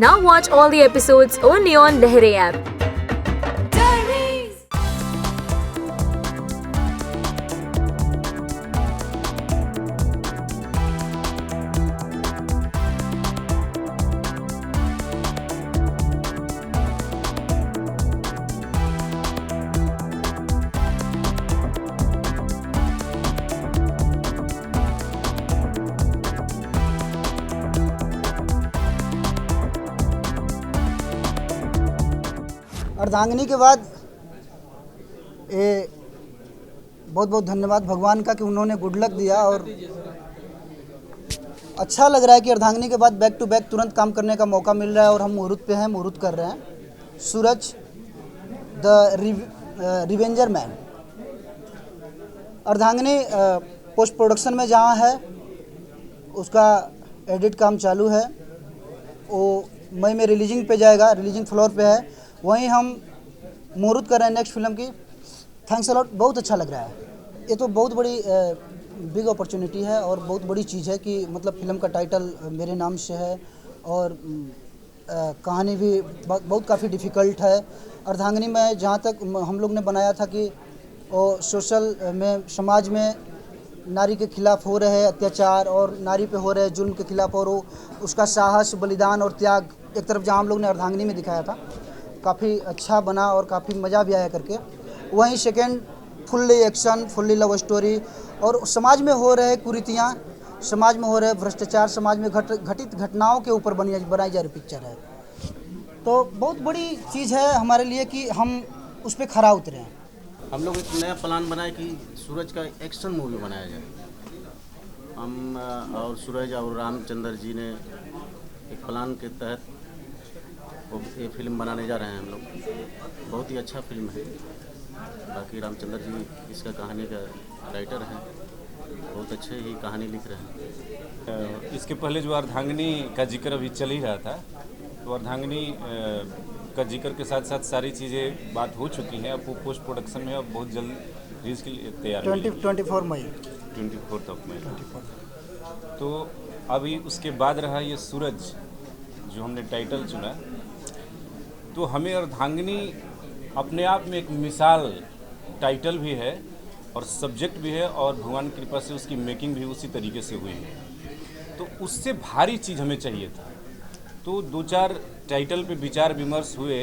Now watch all the episodes only on Lehere app. अर्धांगिनी के बाद ये बहुत बहुत धन्यवाद भगवान का कि उन्होंने गुड लक दिया और अच्छा लग रहा है कि अर्धांगिनी के बाद बैक टू बैक तुरंत काम करने का मौका मिल रहा है और हम मुहूर्त पे हैं, मुहूर्त कर रहे हैं। Suraj the revenger man Ardhangini post production में जहाँ है उसका एडिट काम चालू है, वो मई में रिलीजिंग पे जाएगा, रिलीजिंग फ्लोर पे है, वहीं हम मुहूर्त कर रहे हैं नेक्स्ट फिल्म की। थैंक्स अलॉट, बहुत अच्छा लग रहा है। ये तो बहुत बड़ी बिग अपॉर्चुनिटी है और बहुत बड़ी चीज़ है कि मतलब फिल्म का टाइटल मेरे नाम से है और कहानी भी बहुत काफ़ी डिफ़िकल्ट है। अर्धांगिनी में जहाँ तक हम लोग ने बनाया था कि वो सोशल में, समाज में नारी के खिलाफ हो रहे अत्याचार और नारी पे हो रहे जुल्म के खिलाफ और उसका साहस, बलिदान और त्याग एक तरफ जहाँ हम लोग ने अर्धांगिनी में दिखाया था, काफ़ी अच्छा बना और काफ़ी मज़ा भी आया करके। वहीं second fully action, fully love story और समाज में हो रहे कुरीतियाँ, समाज में हो रहे भ्रष्टाचार, समाज में घटित घटनाओं के ऊपर बनाई जा रही पिक्चर है। तो बहुत बड़ी चीज़ है हमारे लिए कि हम उस पर खरा उतरे हैं। हम लोग एक नया प्लान बनाए कि सूरज का एक्शन मूवी बनाया जाए। हम और सूरज और रामचंद्र जी ने एक प्लान के तहत ये फिल्म बनाने जा रहे हैं हम लोग। बहुत ही अच्छा फिल्म है। बाकी रामचंद्र जी इसका कहानी का राइटर हैं, बहुत अच्छे ही कहानी लिख रहे हैं। इसके पहले जो अर्धांगिनी का जिक्र अभी चल ही रहा था, तो अर्धांगिनी का जिक्र के साथ साथ सारी चीज़ें बात हो चुकी हैं। अब वो पोस्ट प्रोडक्शन में अब बहुत जल्द रिलीज के लिए तैयार है। 24 मई 24 मई। तो अभी उसके बाद रहा ये सूरज जो हमने टाइटल चुना, तो हमें अर्धांगिनी अपने आप में एक मिसाल टाइटल भी है और सब्जेक्ट भी है और भगवान की कृपा से उसकी मेकिंग भी उसी तरीके से हुई है। तो उससे भारी चीज़ हमें चाहिए था। तो 2-4 टाइटल पे विचार विमर्श हुए,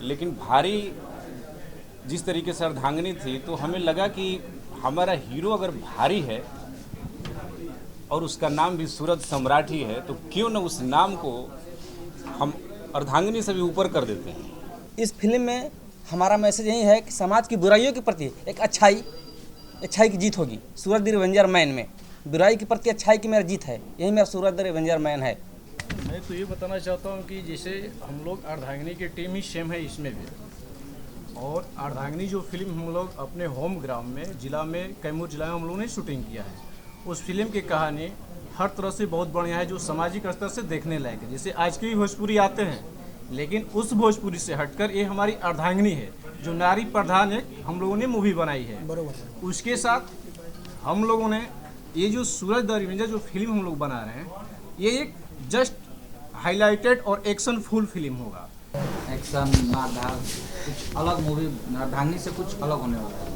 लेकिन भारी जिस तरीके से अर्धांगिनी थी, तो हमें लगा कि हमारा हीरो अगर भारी है और उसका नाम भी सूरज सम्राट ही है, तो क्यों न उस नाम को हम अर्धांगिनी से भी ऊपर कर देते हैं। इस फिल्म में हमारा मैसेज यही है कि समाज की बुराइयों के प्रति एक अच्छाई की जीत होगी। सूरज द रिवेंजर मैन में बुराई के प्रति अच्छाई की मेरा जीत है, यही मेरा सूरज द रिवेंजर मैन है। मैं तो ये बताना चाहता हूँ कि जैसे हम लोग अर्धांगिनी की टीम ही सेम है इसमें भी, और अर्धांगिनी जो फिल्म हम लोग अपने होम ग्राउंड में जिला में कैमूर जिला में हम लोगों ने शूटिंग किया है, उस फिल्म की कहानी हर तरह से बहुत बढ़िया है, जो सामाजिक स्तर से देखने लायक है। जैसे आज की भी भोजपुरी आते हैं, लेकिन उस भोजपुरी से हटकर ये हमारी अर्धांगिनी है जो नारी प्रधान एक हम लोगों ने मूवी बनाई है। बरोबर। उसके साथ हम लोगों ने ये जो सूरज द रिवेंजर जो फिल्म हम लोग बना रहे हैं, ये एक जस्ट हाईलाइटेड और एक्शन फुल फिल्म होगा। एक्शन मारधार कुछ अलग मूवी, अर्धांगिनी से कुछ अलग होने वाला है।